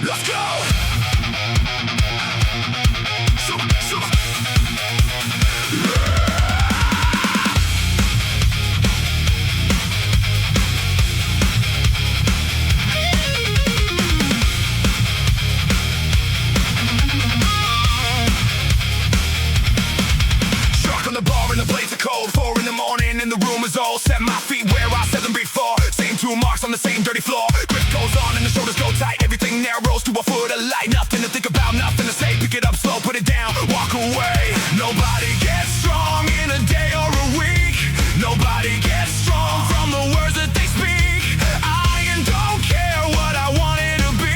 Let's go! Shark on the bar and the blades are cold. 4 in the morning and the room is old. Set my feet where I set them before. Same 2 marks on the same dirty floor. Grip goes on and the shoulders go tight. Everything narrows to a foot of light. Nothing to think about, nothing to say. Pick it up slow, put it down, walk away. Nobody gets strong in a day or a week. Nobody gets strong from the words that they speak. I don't care what I want it to be.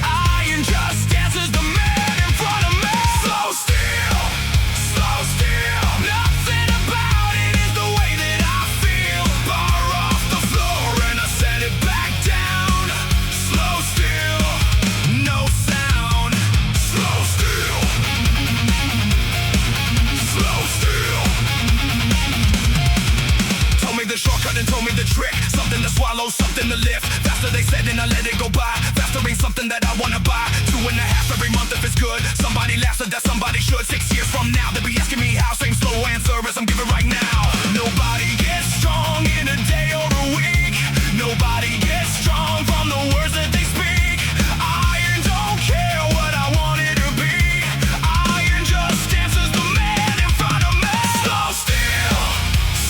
I just dance as the man in front of me. Slow still, slow still. Nothing about it is the way that I feel. Bar off the floor and I set it back down. Slow still, no sound. Slow still, slow still. Told me the shortcut and told me the trick. Something to swallow, something to lift. Faster they said and I let it go by. Faster ain't something that I wanna buy. 2.5 every month if it's good. Somebody laughs at that somebody should. 6 years from now they'll be asking me how. Same slow answer as I'm giving right now. Nobody gets strong in a day or a week. Nobody gets strong from the words that they speak. I don't care what I want it to be. I just dance as the man in front of me. Slow still,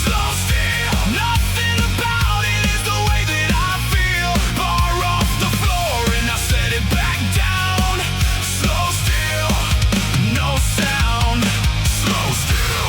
slow still. Nothing about it is the way that I feel. Bar off the floor and I set it back down. Slow still, no sound. Slow still.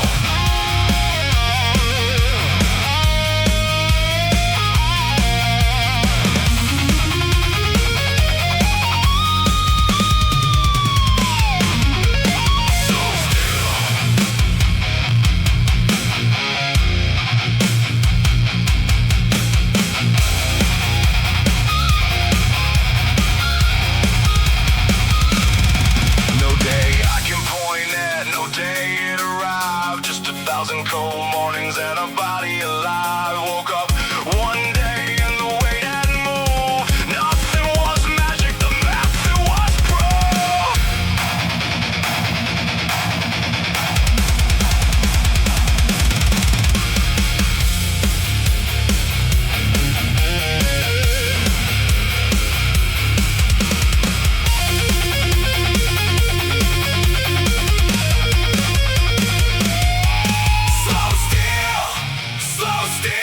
No day I can point at, no day it arrived. Just 1,000 cold mornings and a body alive. Woke up one day and the way that moved. Nothing was magic, the math it was proof. Slow still, slow still.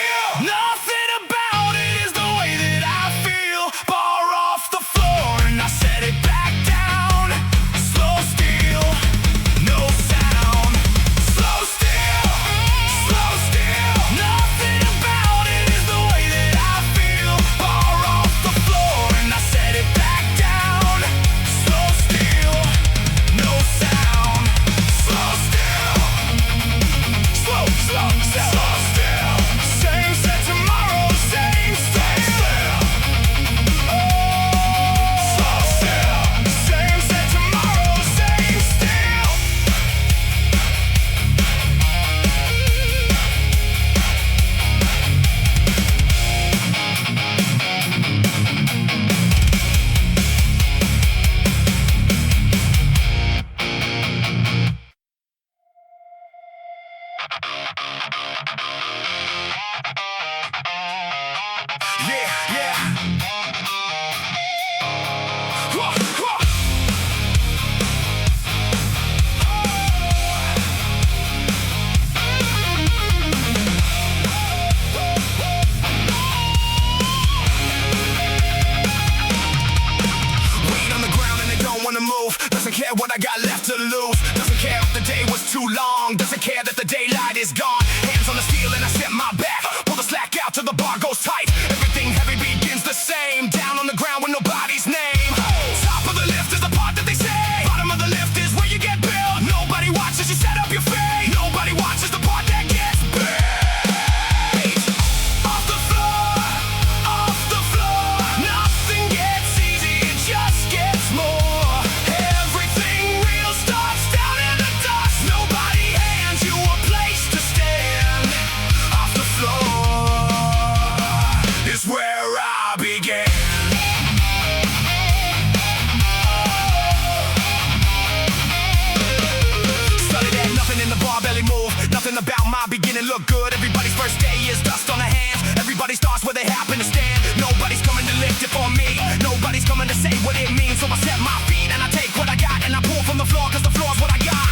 look good. Everybody's first day is dust on their hands. Everybody starts where they happen to stand. Nobody's coming to lift it for me. Nobody's coming to say what it means. So I set my feet and I take what I got and I pull from the floor, cause the floor's what I got.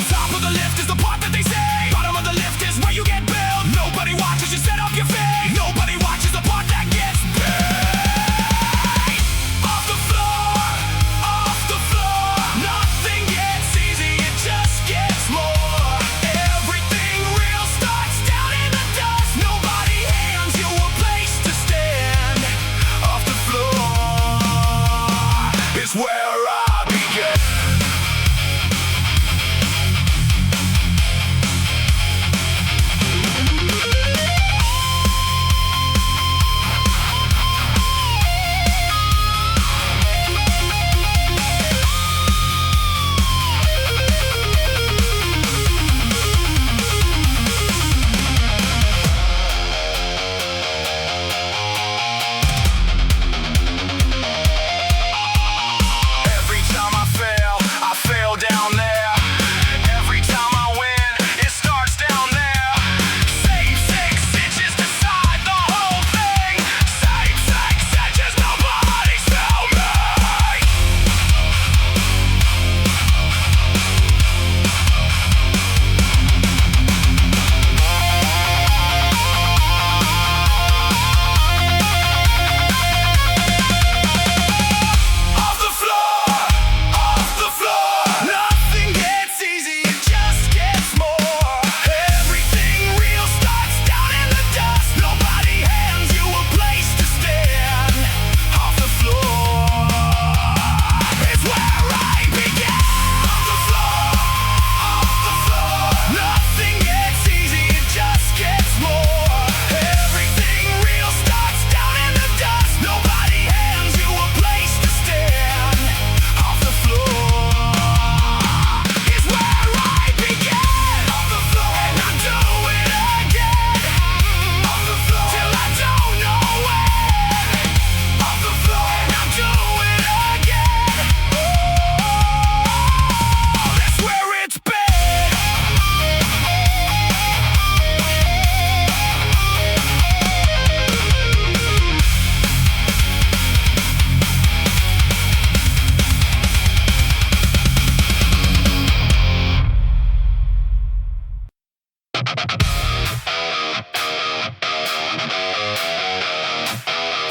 Top of the lift is the part that they say. Bottom of the lift is where you get billed. Nobody watches you set up your feet. Nobody watches the part that gets paid. Off the floor, off the floor. Nothing gets easy, it just gets more. Everything real starts down in the dust. Nobody hands you a place to stand. Off the floor is where I begin.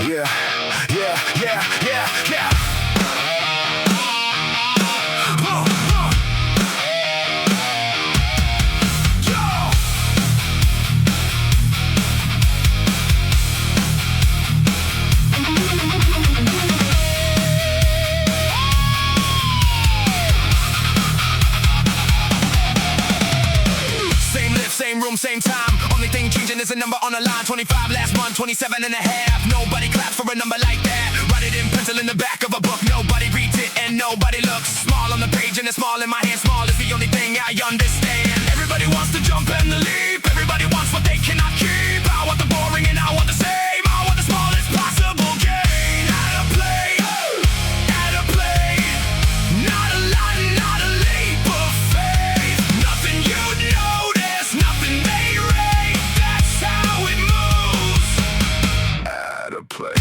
Yeah. Same room, same time. Only thing changing is a number on the line. 25 last month, 27 and a half. Nobody claps for a number like that. Write it in pencil in the back of a book. Nobody reads it and nobody looks. Small on the page and it's small in my hand. Small is the only thing I understand. Everybody wants to jump and the leap. Everybody wants what they cannot keep. I want the boring and I want the same. I want the smallest possible gain. At a play, not a lot, not a leap of faith. Nothing you'd notice, nothing they rate. That's how it moves. At a play.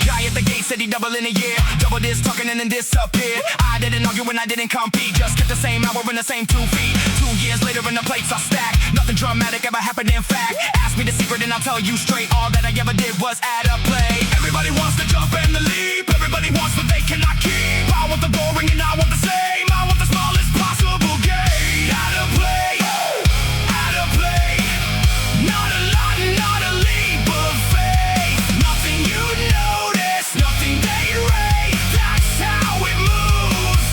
Guy at the gate said he double in a year. Double this, talking and then disappeared. I didn't argue when I didn't compete. Just kept the same hour in the same 2 feet. 2 years later and the plates are stacked. Nothing dramatic ever happened in fact. Ask me the secret and I'll tell you straight. All that I ever did was add a play. Everybody wants to jump and the leap. Everybody wants what they cannot keep. I want the boring and I want the same. I want the smallest possible gain. At a play, not a lot, not a leap of faith. Nothing you notice, nothing they rate. That's how it moves.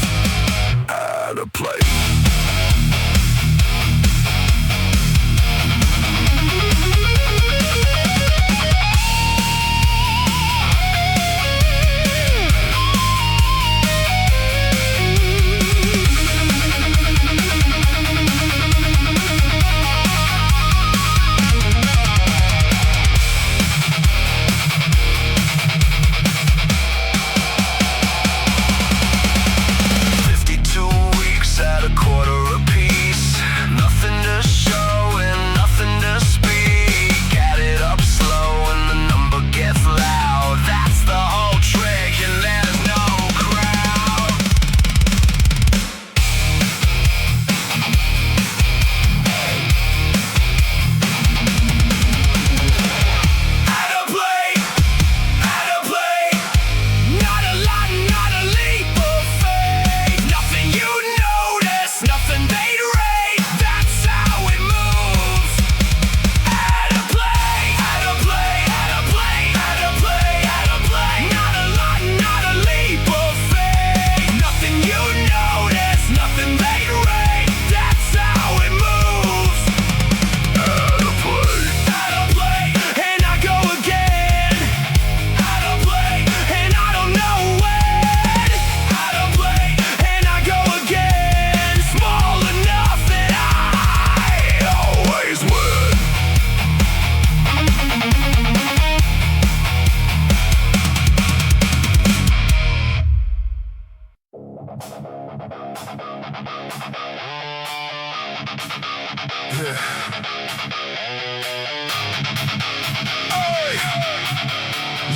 At a play. Hey!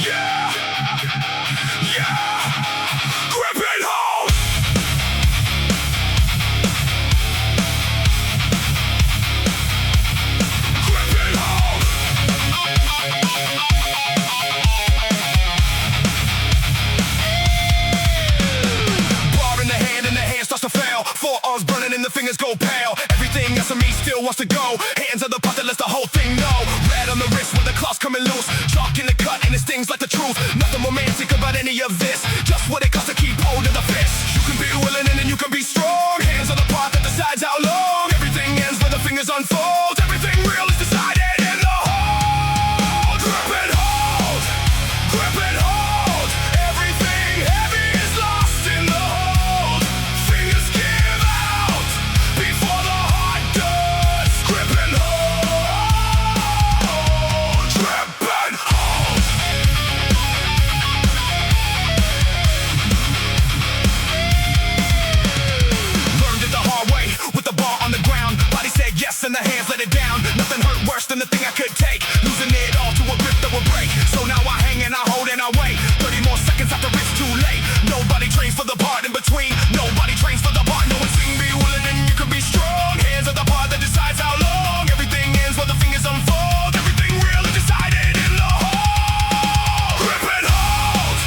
Yeah! Yeah! Grip and hold! Grip and hold! Bar in the hand starts to fail. Forearms burning and the fingers go pale. Everything else in me still wants to go. Hands are the part that lets the whole thing know. Red on the wrist with the claws coming loose. Chalk in the cut and it stings like the truth. Nothing romantic about any of this. Just what it costs to keep hold of the fist. You can be willing and then you can be strong. Hands are the part that decides how long. Everything ends where the fingers unfold. Everything real is decided in the hold. Grip and hold. Grip and hold. Everything heavy is lost in the hold. Fingers give out before the heart does. Grip and hold. Grip and hold. Learned it the hard way with the bar on the ground. Body said yes and the hands let it down. Nothing hurt worse than the thing I could take. Losing it all to a grip that would break. So now I hang and I hold and I wait. 30 more seconds after it's too late. Nobody trains for the part in between. Nobody trains for the part. No one sing, be willing and you can be strong. Hands are the part that decides how long. Everything ends where the fingers unfold. Everything real is decided in the hold. Grip and hold.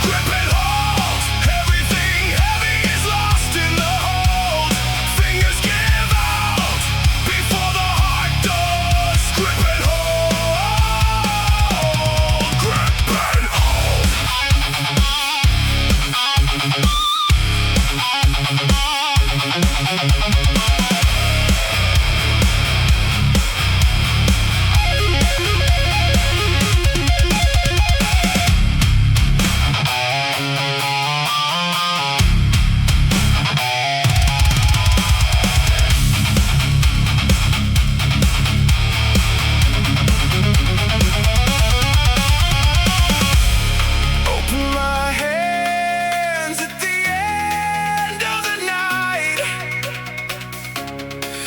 Grip and hold. Everything heavy is lost in the hold. Fingers give out before the heart does. Grip and hold. Grip and hold. Open my hands at the end of the night.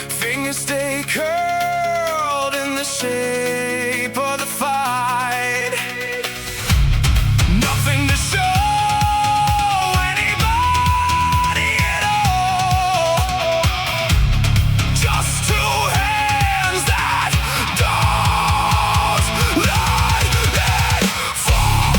Fingers stay curled in the shape of the fight. Nothing to show anybody at all. Just two hands that don't let it fall.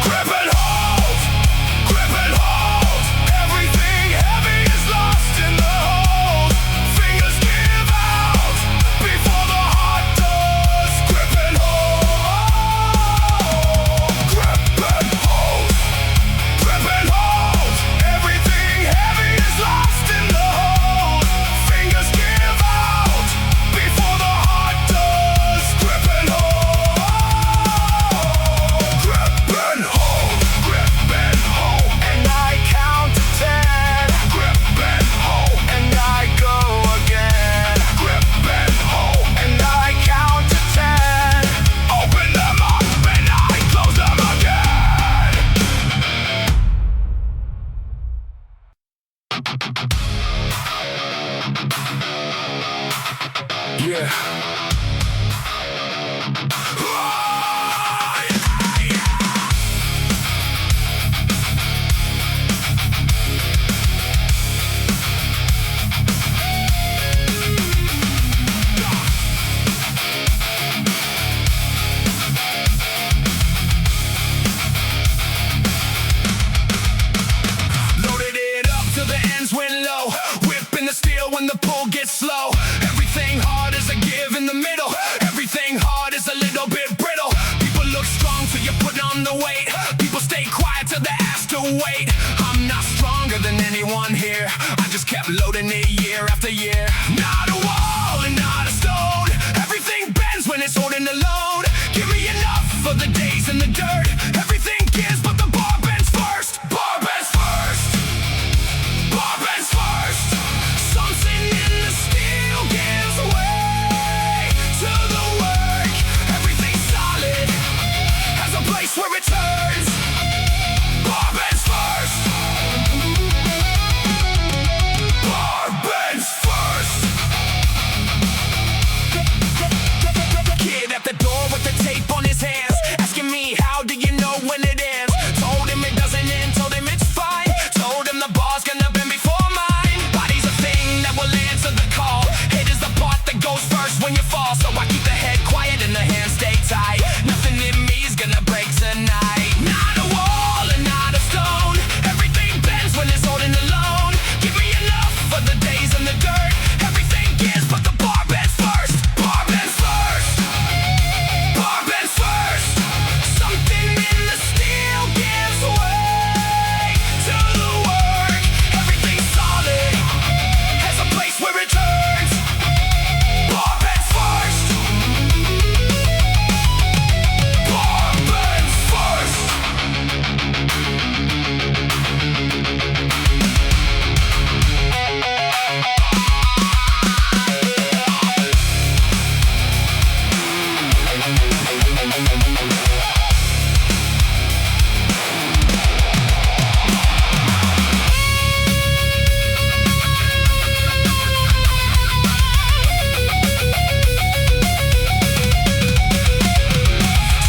Grip and hold. Grip and hold. Everything heavy is lost in the hold. Fingers give out before the heart does. Grip and hold. Grip and hold. Grip and hold. Everything heavy is lost in the hold. Fingers give out before the heart does. Grip and hold. Grip and hold. Grip and hold. And I count to 10. Grip and hold. And I go again. Grip and hold. And I count to 10. Open them up and I close them again. Yeah. Loaded it up till the ends went low. Whipping the steel when the pull gets slow. Everything hard is a give in the middle. Everything hard is a little bit brittle. People look strong till you put on the weight. People stay quiet till they're asked to wait. I'm not stronger than anyone here. I just kept loading it year after year. Not a wall and not a stone. Everything bends when it's holding the load. Give me enough for the days and the the dirt. Everything gives, but the bar bends first. Bar bends first. Bar bends first. Something in the steel gives way to the work. Everything solid has a place where it turns. Bar bends first. Bar bends first. Kid at the door with the tape on his hands, asking me, how do you know when it ends? Told him it doesn't end, told him it's fine. Told him the bar's gonna bend before mine. Body's a thing that will answer the call. Head is the part that goes first when you fall. So I keep the head quiet and the hands stay tight. Nothing in me is gonna break tonight. Not a wall and not a stone. Everything bends when it's holding alone. Give me enough for the days in the dirt. Everything gives, but the bar bends first. Bar bends first. Bar bends first. Something in the steel gives way to the work. Everything solid has a place where it turns. Bar bends first. Bar bends first.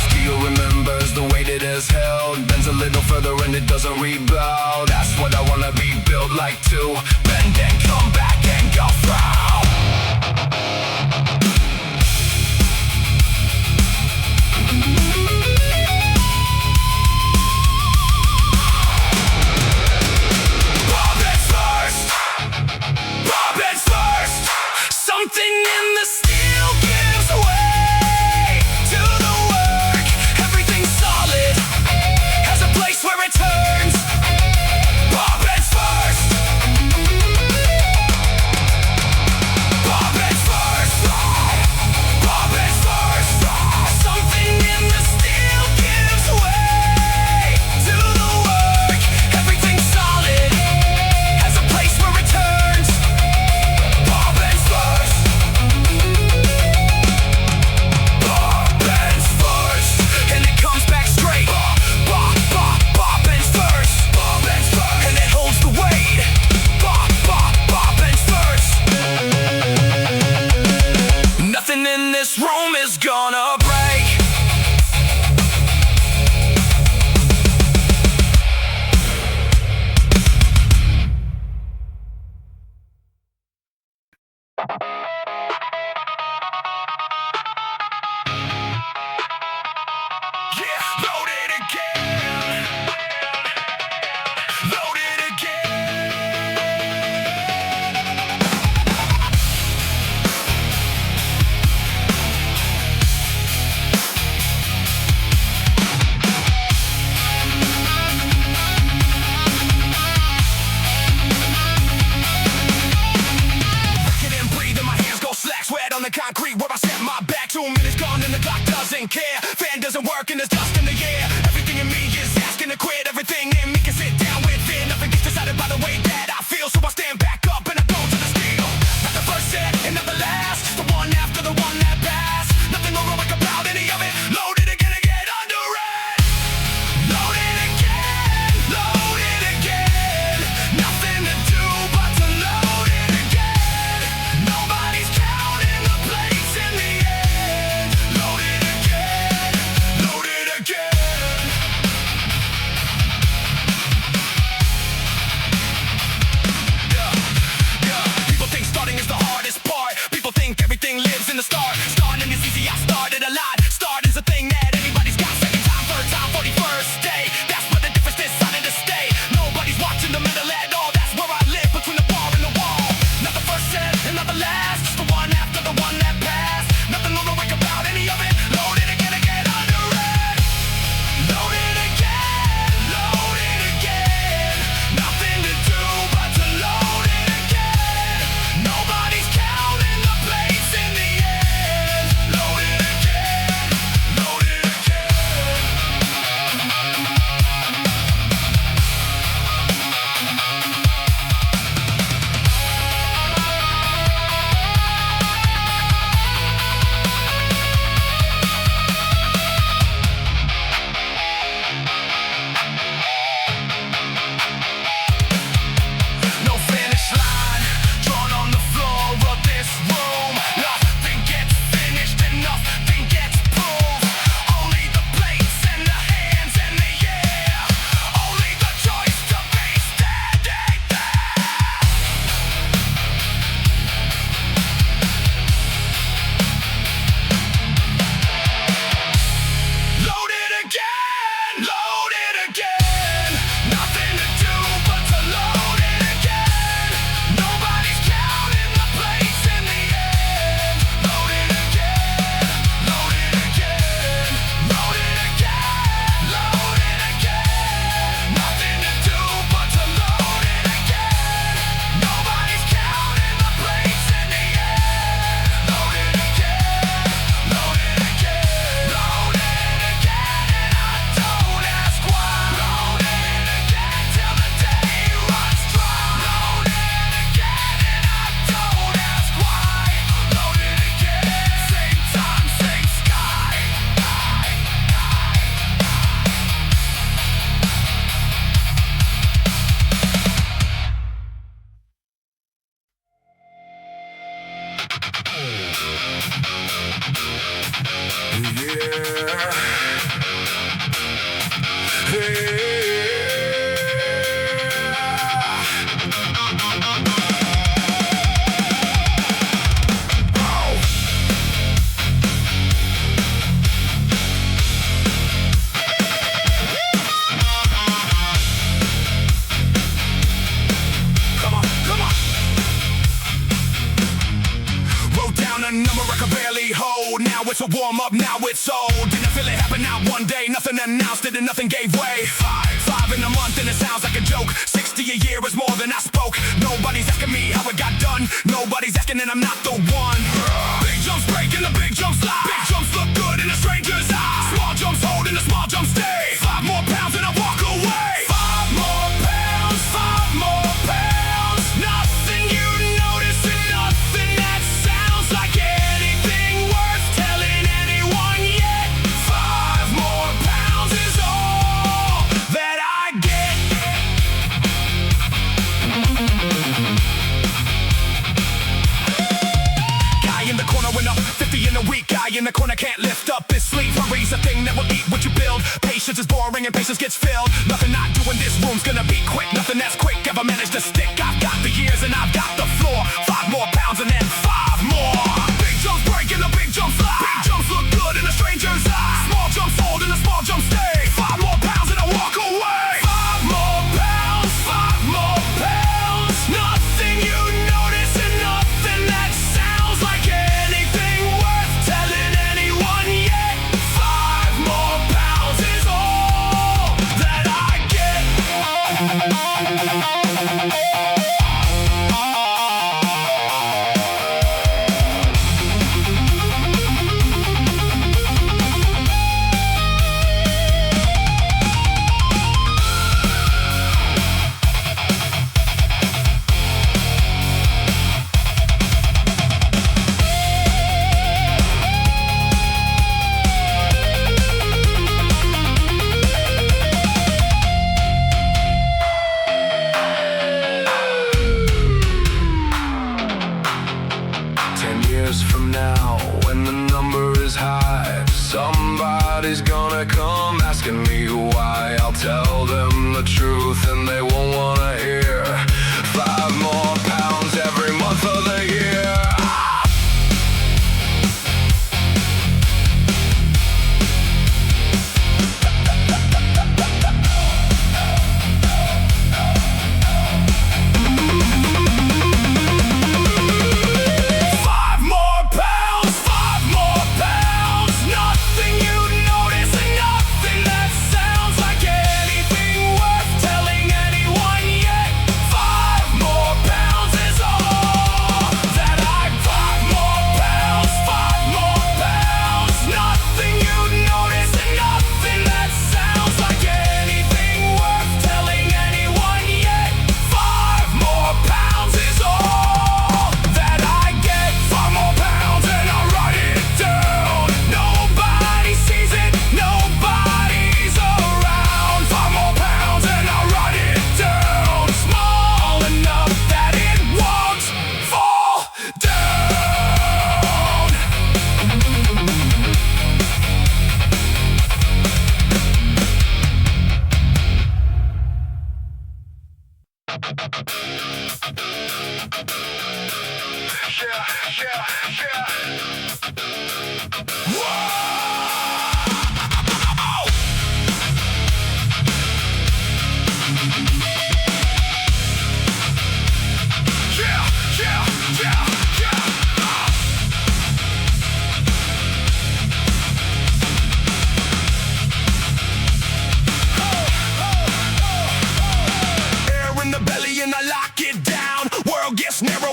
Steel remembers the weight it has held. Bends a little further and it doesn't rebound. That's what I wanna be built like too. Bend and come back and go through. Bar bends first. Bar bends first. Something in the steel gives way to the work. Everything solid has a place where it turns. Bar bends first. warm up, now it's old. Didn't feel it happen out one day. Nothing announced it and nothing gave way. Five in a month and it sounds like a joke. 60 a year is more than I spoke. Nobody's asking me how it got done. Nobody's asking and I'm not the one. Big jumps break and the big jumps lie. Big jumps look good in a stranger's eye. Small jumps hold and the small jumps stay. 5 more pounds and I walk away. 5 more pounds, 5 more pounds. Nothing you notice and nothing that sounds like anything worth telling anyone yet. 5 more pounds is all that I get. Guy in the corner went up 50 in a week. Guy in the corner can't lift up his sleeve. Hurry's a thing that will eat what you build. Patience is boring and patience gets filled. Nothing not doing this room's gonna be quick. Nothing that's quick ever managed to stick. I've got the years and I've got the floor. 5 more pounds and then 5 more. Big jumps break and the big jumps fly. Big jumps look good in a stranger's eye. Small jumps hold and the small jumps stay. 5 more pounds and I walk away. 5 more pounds, 5 more pounds. Nothing you notice and nothing that sounds like anything worth telling anyone yet. 5 more pounds is all that I get. From now, when the number is high, somebody's gonna come asking me why. I'll tell them the truth and they won't wanna hear. 5 more pounds every month of the year.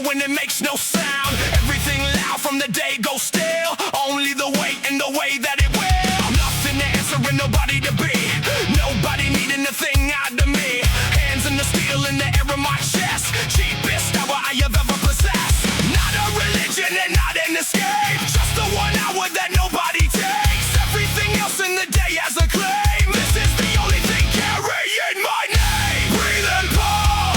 When it makes no sound, everything loud from the day goes stale. Only the weight and the way that it will. Nothing to answer and nobody to be. Nobody needing a thing out of me. Hands in the steel in the air of my chest. Cheapest hour I have ever possessed. Not a religion and not an escape. Just the 1 hour that nobody takes. Everything else in the day has a claim. This is the only thing carrying my name. Breathe and pull.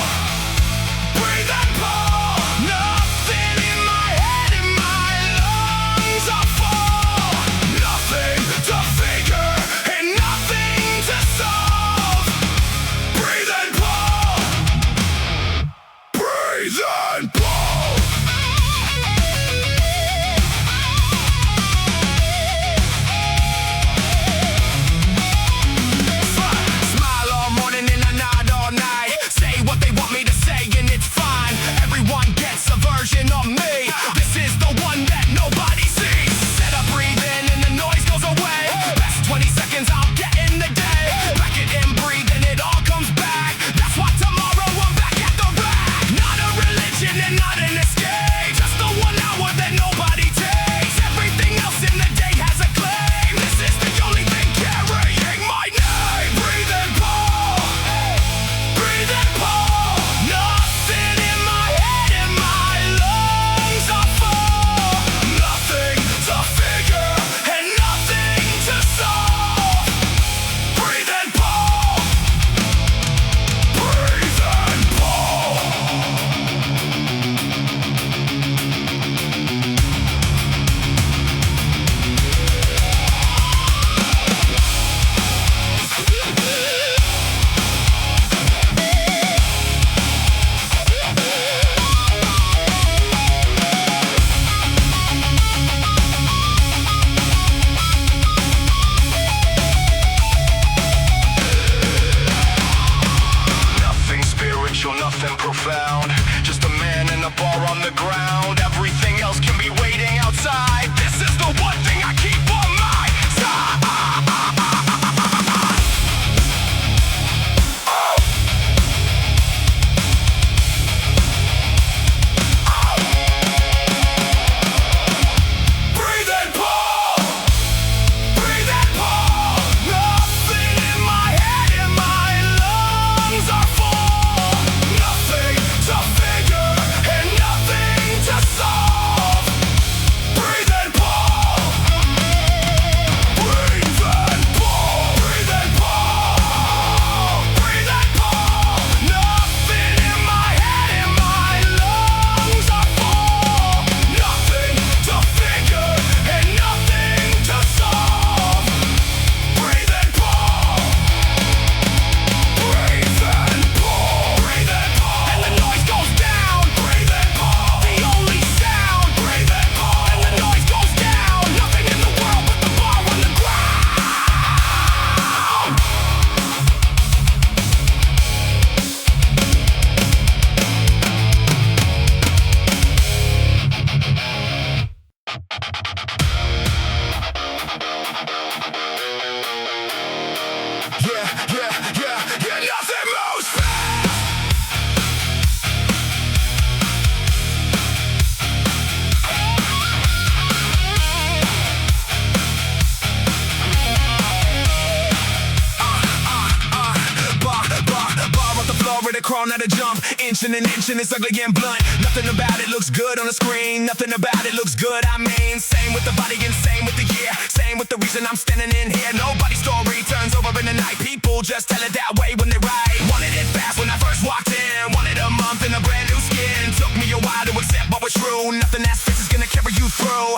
Breathe and pull. Nothing in my head and my lungs are full. Nothing to figure and nothing to solve. Breathe and pull. Breathe. Nothing moves fast. Bar off the floor with a crawl, not a jump. Inching and inching, it's ugly and blunt. Nothing about it looks good on the screen. Nothing about it looks good, I mean. Same with the body and same with the year. Same with the reason I'm standing in here. Nobody's story turns over in the night. People just tell it that way when they write. Wanted it fast when I first walked in. Wanted a month in a brand new skin. Took me a while to accept what was true. Nothing that's fixed is gonna carry you through.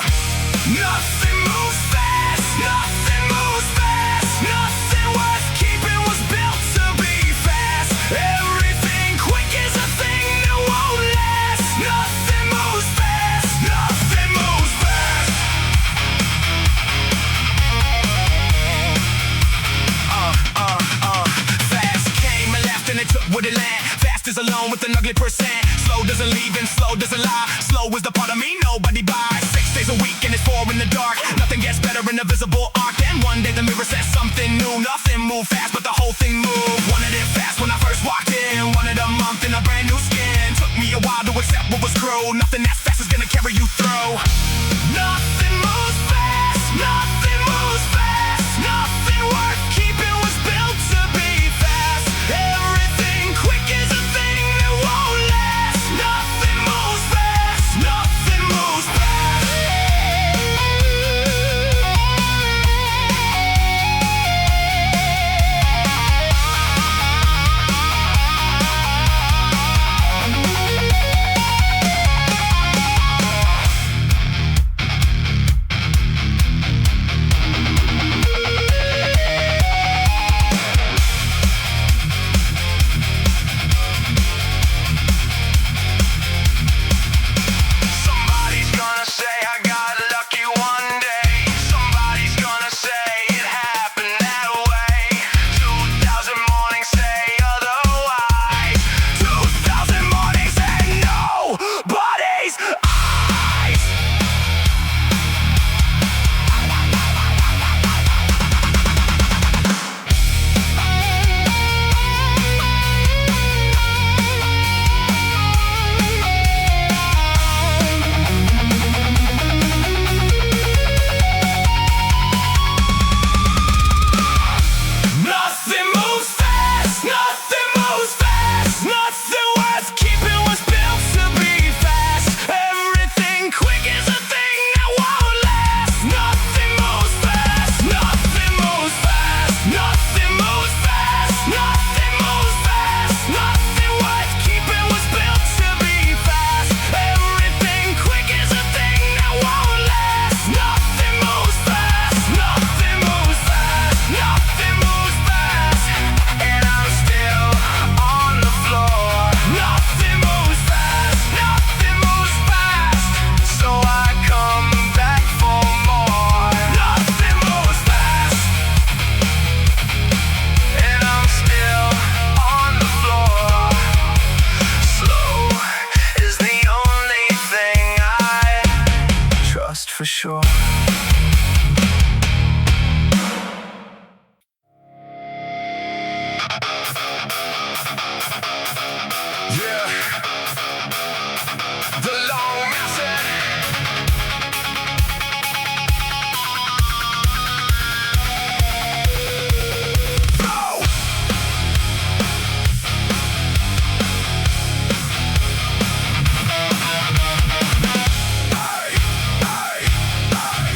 Nothing moves fast. Nothing moves fast. Nothing worth keeping was built to be fast. Everything quick is a thing that won't last. Nothing moves fast. Nothing moves fast. Fast came and left and it took what it land. Fast is alone with an ugly percent. Slow doesn't leave and slow doesn't lie. Slow is the part of me nobody buys. 6 days a week and it's 4 in the dark. Nothing gets better in a visible arc. Then one day the mirror says something new. Nothing moved fast but the whole thing moved. Wanted it fast when I first walked in. Wanted a month in a brand new skin. Took me a while to accept what was true. Nothing that's fast is gonna carry you through. Nothing moves fast. Nothing moves fast. Nothing worth keeping was built to be fast. Everything quick is a thing that won't last. Nothing moves fast. Nothing moves fast. Somebody's gonna say I got lucky one day. Somebody's gonna say it happened that way. 2,000 mornings say otherwise. 2,000 mornings say nobody's eyes. Nothing moves fast. Nothing moves fast. Nothing worth keeping was built to be fast. Everything quick is a thing that won't last. Nothing moves fast. Nothing moves fast. Nothing moves fast. Nothing moves fast. Nothing worth keeping was built to be fast. Everything quick is a thing that won't last. Nothing moves fast. Nothing moves fast. Nothing moves fast. And I'm still on the floor. Nothing moves fast. Nothing moves fast. So I come back for more. Nothing moves fast. And I'm still on the floor. Slow is the only thing I trust for sure. Yeah, the long method. Go! Hey, hey, hey.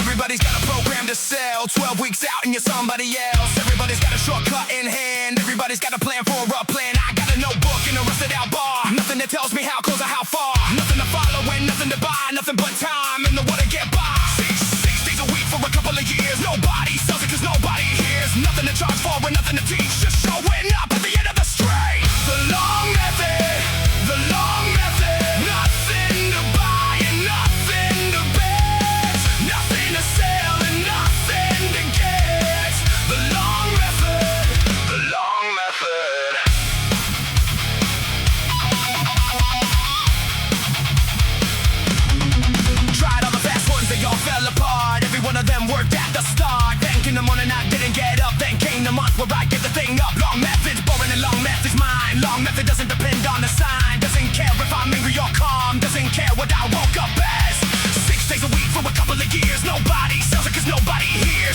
Everybody's got a program to sell. 12 weeks out and you're somebody else. Everybody's got a shortcut in hand. Everybody's got a plan for a plan. I got a notebook and a rusted out bar. Nothing that tells me how close or how far. Nothing to follow and nothing to buy. Nothing but time and the what to get by. 6 days a week for a couple of years. Nobody sells it cause nobody hears. Nothing to charge for and nothing to teach. Just showing up at the end of the street. The long method. The long method. Nothing to buy and nothing to bet. Nothing to sell and nothing to get. The long method. The long method. Tried all the fast ones, they all fell apart. Every one of them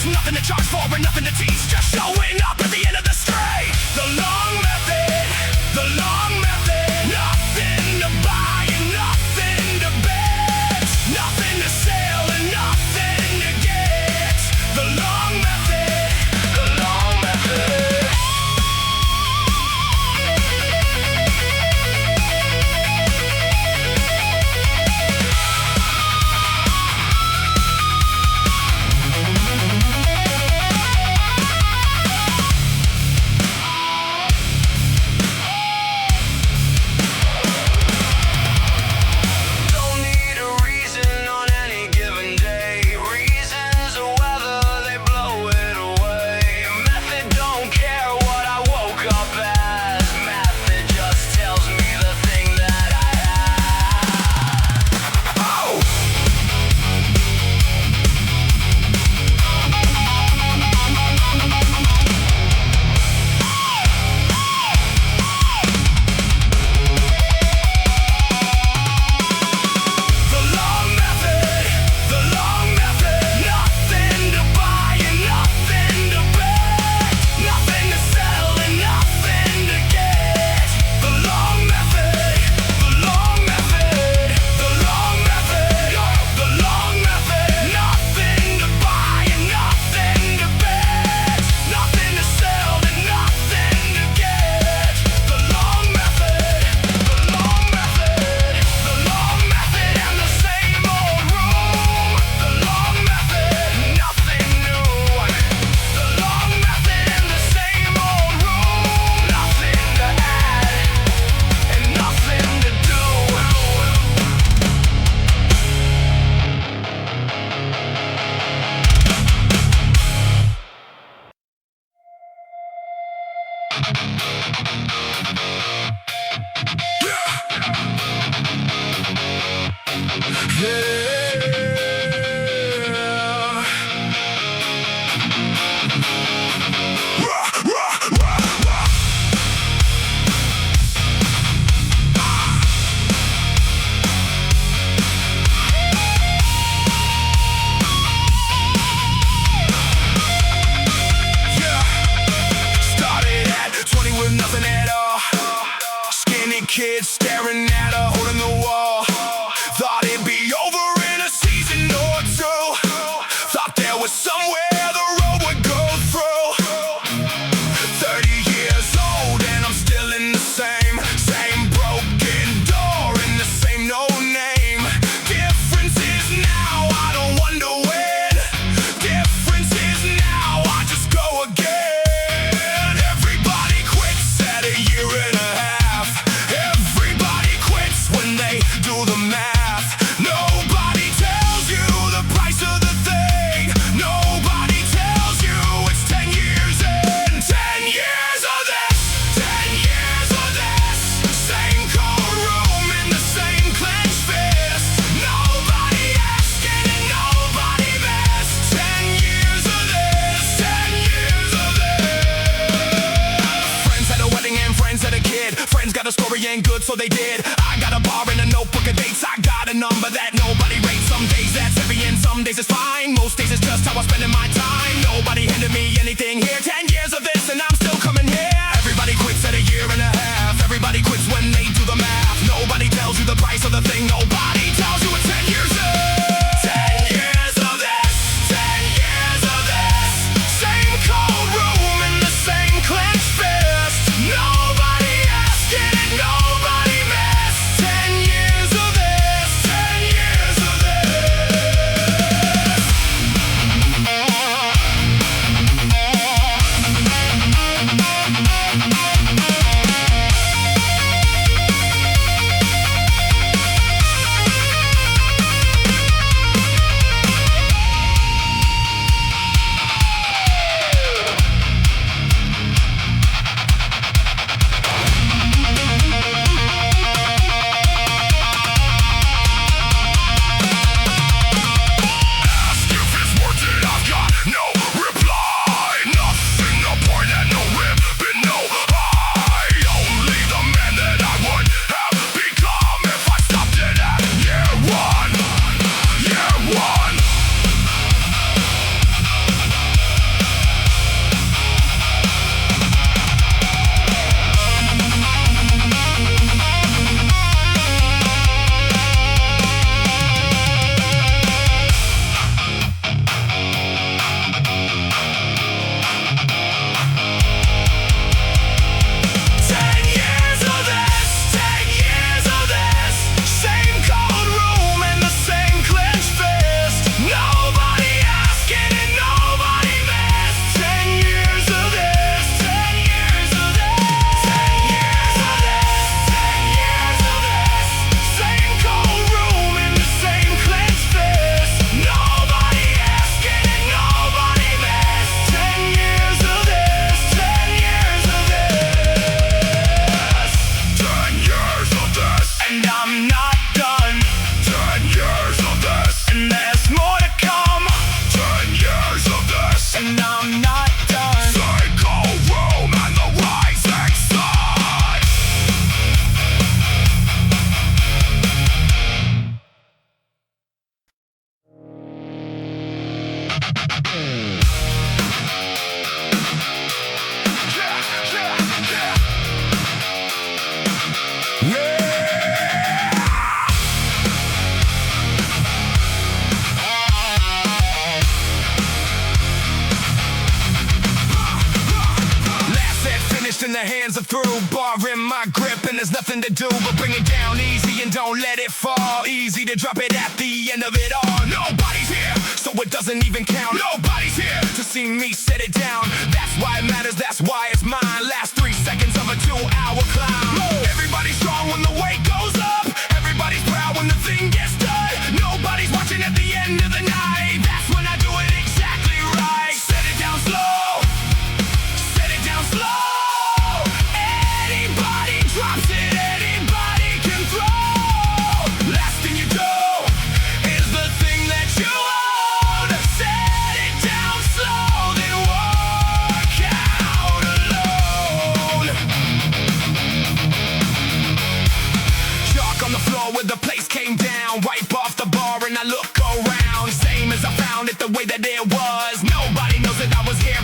There's nothing to charge for and nothing to teach, just showing up at the end of the street. The long method, the long method. Nothing to buy and nothing to bet, nothing to sell and nothing to get. The long method, the long method. Kids staring at her, holding the wall. Thought it'd be over in a season or two. Thought there was somewhere the road would go through. 30 years old and I'm still in the same broken door in the same no name. Difference is now, I don't wonder when. Difference is now, I just go again. Everybody quits at a year and a half. When they do the math, nobody tells you the price of the thing. Nobody tells you it's 10 years in. 10 years of this, 10 years of this. Same cold room in the same clenched fist. Nobody asking and nobody missed. 10 years of this, 10 years of this. Friends had a wedding and friends had a kid. Friends got a story ain't good, so they did. I got a bar and a notebook of dates. I got a number that nobody rates. Some days that's heavy and some days it's fine. Most days it's just how I'm spending my time. Nobody handed me anything here. 10 years of this and I'm still coming here. Everybody quits at a year and a half. Everybody quits when they do the math. Nobody tells you the price of the thing. Nobody tells you it's 10 years in. 10 years of this, 10 years of this. Same cold room in the same clenched fist. Nobody asking and nobody missed. 10 years of this, 10 years of this. in the hands of through. Bar in my grip and there's nothing to do but bring it down easy and don't let it fall. Easy to drop it at the end of it all. Nobody's here, so it doesn't even count. Nobody's here to see me set it down. That's why it matters, that's why it's mine. Last 3 seconds of a 2-hour climb. Everybody's strong when the weight goes up. Everybody's proud when the thing gets done. Nobody's watching at the end of the night. That's when I do it exactly right. Set it down slow. Set it down slow. Anybody drops it, anybody can throw. Last thing you do is the thing that you own. Set it down slow, then walk out alone. Chalk on the floor where the place came down. Wipe off the bar and I look around. Same as I found it, the way that it was. Nobody knows that I was here